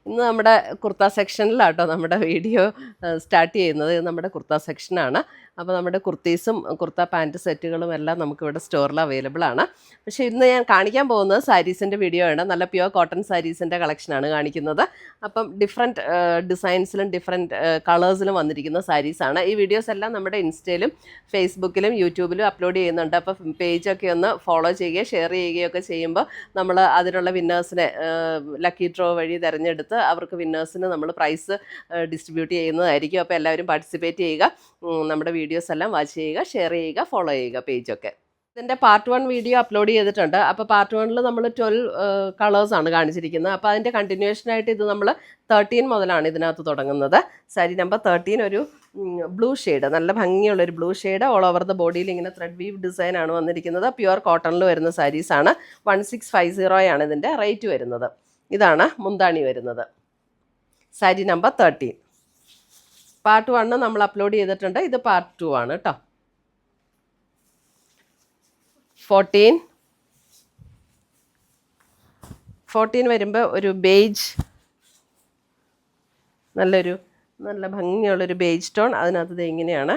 ഇന്ന് നമ്മുടെ കുർത്ത സെക്ഷനിലാട്ടോ നമ്മുടെ വീഡിയോ സ്റ്റാർട്ട് ചെയ്യുന്നത്. ഇത് നമ്മുടെ കുർത്ത സെക്ഷനാണ്. അപ്പോൾ നമ്മുടെ കുർത്തീസും കുർത്ത പാൻറ്റ് സെറ്റുകളും എല്ലാം നമുക്കിവിടെ സ്റ്റോറിൽ അവൈലബിൾ ആണ്. പക്ഷേ ഇന്ന് ഞാൻ കാണിക്കാൻ പോകുന്നത് സാരീസിൻ്റെ വീഡിയോ ആണ്. നല്ല പ്യുവർ കോട്ടൺ സാരീസിൻ്റെ കളക്ഷനാണ് കാണിക്കുന്നത്. അപ്പം ഡിഫറെൻറ്റ് ഡിസൈൻസിലും ഡിഫറെൻറ്റ് കളേഴ്സിലും വന്നിരിക്കുന്ന സാരീസാണ്. ഈ വീഡിയോസ് എല്ലാം നമ്മുടെ ഇൻസ്റ്റയിലും ഫേസ്ബുക്കിലും യൂട്യൂബിലും അപ്ലോഡ് ചെയ്യുന്നുണ്ട്. അപ്പോൾ പേജൊക്കെ ഒന്ന് ഫോളോ ചെയ്യുകയോ ഷെയർ ചെയ്യുകയൊക്കെ ചെയ്യുമ്പോൾ നമ്മൾ അതിനുള്ള വിന്നേഴ്സിനെ ലക്കി ഡ്രോ വഴി തിരഞ്ഞെടുത്ത് അവർക്ക് വിന്നേഴ്സിന് നമ്മൾ പ്രൈസ് ഡിസ്ട്രിബ്യൂട്ട് ചെയ്യുന്നതായിരിക്കും. അപ്പോൾ എല്ലാവരും പാർട്ടിസിപ്പേറ്റ് ചെയ്യുക, നമ്മുടെ വീഡിയോസ് എല്ലാം വാച്ച് ചെയ്യുക, ഷെയർ ചെയ്യുക, ഫോളോ ചെയ്യുക പേജൊക്കെ. ഇതിൻ്റെ പാർട്ട് 1 വീഡിയോ അപ്ലോഡ് ചെയ്തിട്ടുണ്ട്. അപ്പോൾ പാർട്ട് 1 നമ്മൾ 12 കളേഴ്സാണ് കാണിച്ചിരിക്കുന്നത്. അപ്പോൾ അതിൻ്റെ കണ്ടിന്യൂഷനായിട്ട് ഇത് നമ്മൾ 13 മുതലാണ് ഇതിനകത്ത് തുടങ്ങുന്നത്. സാരി നമ്പർ 13 ഒരു ബ്ലൂ ഷെയ്ഡ്, നല്ല ഭംഗിയുള്ളൊരു blue shade. All over the ബോഡിയിൽ ഇങ്ങനെ ത്രെഡ് വീവ് ഡിസൈനാണ് വന്നിരിക്കുന്നത്. പ്യുവർ കോട്ടണിൽ വരുന്ന സാരീസാണ്. 1650 ആണ് ഇതിൻ്റെ റേറ്റ് വരുന്നത്. ഇതാണ് മുന്താണി വരുന്നത്. സാരി നമ്പർ 13 പാർട്ട് 1 നമ്മൾ അപ്ലോഡ് ചെയ്തിട്ടുണ്ട്. ഇത് പാർട്ട് 2 ആണ് കേട്ടോ. 14 വരുമ്പോൾ ഒരു ബേജ്, നല്ല ഭംഗിയുള്ളൊരു ബേജ് ടോൺ. അതിനകത്ത് ഇങ്ങനെയാണ്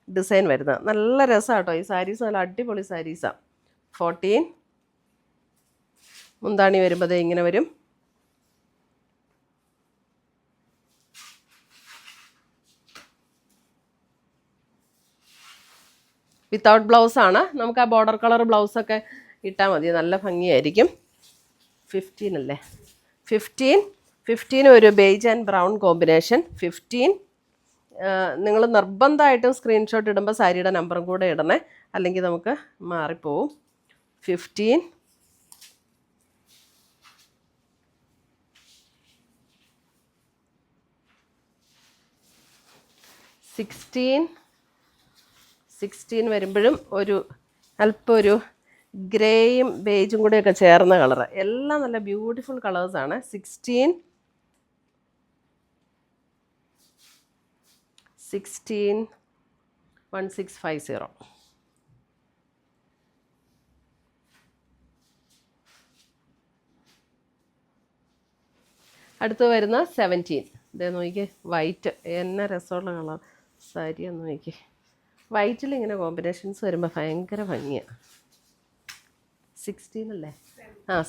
ഡിസൈൻ വരുന്നത്. നല്ല രസമാണ് കേട്ടോ ഈ സാരീസ്, നല്ല അടിപൊളി സാരീസാണ്. 14 മുന്താണി വരുമ്പോൾ ഇങ്ങനെ വരും. വിത്തൗട്ട് ബ്ലൗസാണ്. നമുക്ക് ആ ബോർഡർ കളർ ബ്ലൗസൊക്കെ ഇട്ടാൽ മതി, നല്ല ഭംഗിയായിരിക്കും. 15 അല്ലേ? 15 ഒരു ബേജ് ആൻഡ് ബ്രൗൺ കോമ്പിനേഷൻ. 15 നിങ്ങൾ നിർബന്ധമായിട്ടും സ്ക്രീൻഷോട്ട് ഇടുമ്പോൾ സാരിയുടെ നമ്പറും കൂടെ ഇടണേ, അല്ലെങ്കിൽ നമുക്ക് മാറിപ്പോവും. 15 16 വരുമ്പോഴും ഒരു അല്പം ഒരു ഗ്രേയും ബേജും കൂടെയൊക്കെ ചേർന്ന കളറ്. എല്ലാം നല്ല ബ്യൂട്ടിഫുൾ കളേഴ്സാണ്. 16 1650. അടുത്ത് വരുന്ന 17. ഇതേ നോക്കിക്കേ, വൈറ്റ്. എന്നെ രസമുള്ള കളർ സാരി ഒന്ന് നോക്കിക്കേ. വൈറ്റിൽ ഇങ്ങനെ കോമ്പിനേഷൻസ് വരുമ്പോൾ ഭയങ്കര ഭംഗിയാണ്. 16 അല്ലേ?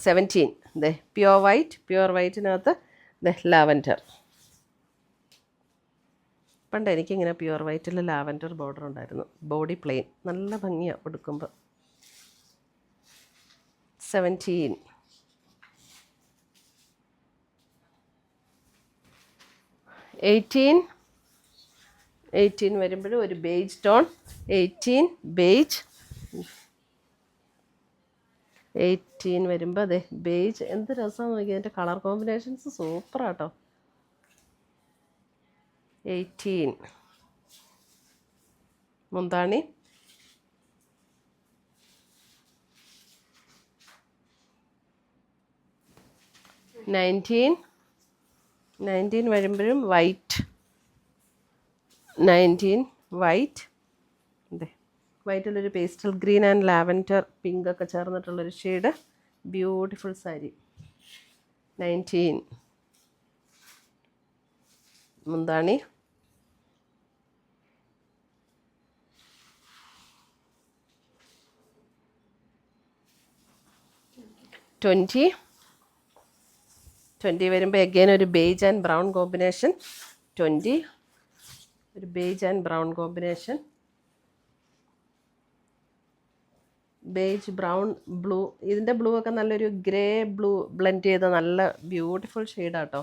17. ഇതേ പ്യുവർ വൈറ്റിനകത്ത് ലാവൻഡർ. പണ്ട് എനിക്കിങ്ങനെ പ്യുവർ വൈറ്റിൽ ലാവൻഡർ ബോർഡർ ഉണ്ടായിരുന്നു. ബോഡി പ്ലെയിൻ, നല്ല ഭംഗിയാണ് കൊടുക്കുമ്പോൾ. 17 18 വരുമ്പോഴും ഒരു ബേജ് ടോൺ. 18 ബേജ്. 18 വരുമ്പോൾ അതെ ബേജ്. എന്ത് രസമാണ് നോക്കി, അതിൻ്റെ കളർ കോമ്പിനേഷൻസ് സൂപ്പറാട്ടോ. 18 മുന്താണി. 19 വരുമ്പോഴും വൈറ്റ്. 19 വൈറ്റ്. അതെ വൈറ്റിലൊരു pastel green and lavender pink ഒക്കെ ചേർന്നിട്ടുള്ളൊരു ഷെയ്ഡ്. ബ്യൂട്ടിഫുൾ സാരി. 19 മുന്താണി. 20 വരുമ്പോൾ എഗെയിൻ ഒരു ബേജ് ആൻഡ് ബ്രൗൺ കോമ്പിനേഷൻ. 20 ഒരു beige and brown combination. Beige brown blue. ഇതിൻ്റെ ബ്ലൂ ഒക്കെ നല്ലൊരു ഗ്രേ ബ്ലൂ ബ്ലെൻഡ് ചെയ്ത നല്ല ബ്യൂട്ടിഫുൾ ഷെയ്ഡാട്ടോ.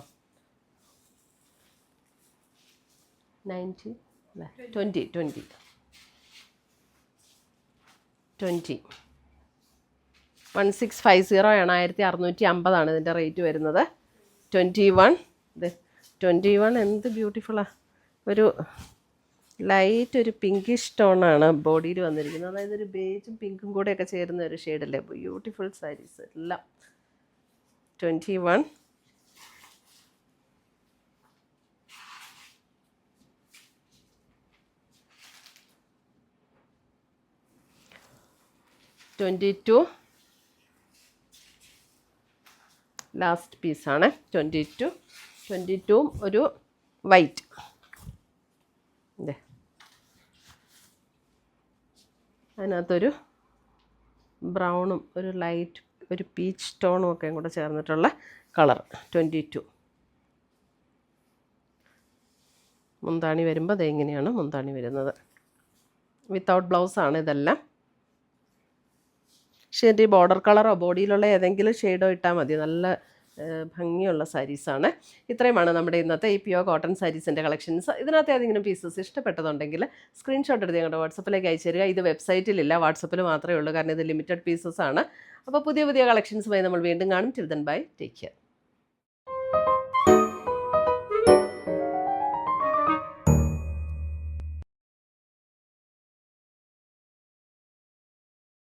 19 അല്ലേ? 20 1650 ആണ്. 1650 ഇതിൻ്റെ റേറ്റ് വരുന്നത്. 21 എന്ത് ബ്യൂട്ടിഫുള്ളാണ്. ഒരു ലൈറ്റ് ഒരു പിങ്കിഷ് ടോണാണ് ബോഡിയിൽ വന്നിരിക്കുന്നത്. അതായത് ഒരു ബേജും പിങ്കും കൂടെയൊക്കെ ചേരുന്ന ഒരു ഷെയ്ഡല്ലേ. ബ്യൂട്ടിഫുൾ സാരീസ് എല്ലാം. 21 22 ലാസ്റ്റ് പീസാണ് 22 ഒരു വൈറ്റ്. ഇതേ അതിനകത്തൊരു ബ്രൗണും ഒരു ലൈറ്റ് ഒരു പീച്ച് ടോണും ഒക്കെ കൂടെ ചേർന്നിട്ടുള്ള കളർ 22. മുന്താണി വരുമ്പോൾ അത് ഇങ്ങനെയാണ് മുന്താണി വരുന്നത്. വിത്തൗട്ട് ബ്ലൗസാണ് ഇതെല്ലാം. പക്ഷേ എൻ്റെ ഈ ബോർഡർ കളറോ ബോഡിയിലുള്ള ഏതെങ്കിലും ഷെയ്ഡോ ഇട്ടാൽ മതി. നല്ല ഭംഗിയുള്ള സാരീസാണ്. ഇത്രയുമാണ് നമ്മുടെ ഇന്നത്തെ ഈ പ്യുവർ കോട്ടൺ സാരീസിൻ്റെ കളക്ഷൻസ്. ഇതിനകത്ത് ഏതെങ്കിലും പീസസ് ഇഷ്ടപ്പെട്ടതുണ്ടെങ്കിൽ സ്ക്രീൻഷോട്ട് എടുത്ത് ഞങ്ങളുടെ വാട്സപ്പിലേക്ക് അയച്ചു തരിക. ഇത് വെബ്സൈറ്റിലില്ല, വാട്സപ്പിൽ മാത്രമേ ഉള്ളൂ, കാരണം ഇത് ലിമിറ്റഡ് പീസസ് ആണ്. അപ്പോൾ പുതിയ പുതിയ കളക്ഷൻസുമായി നമ്മൾ വീണ്ടും കാണും. Till then bye, take care.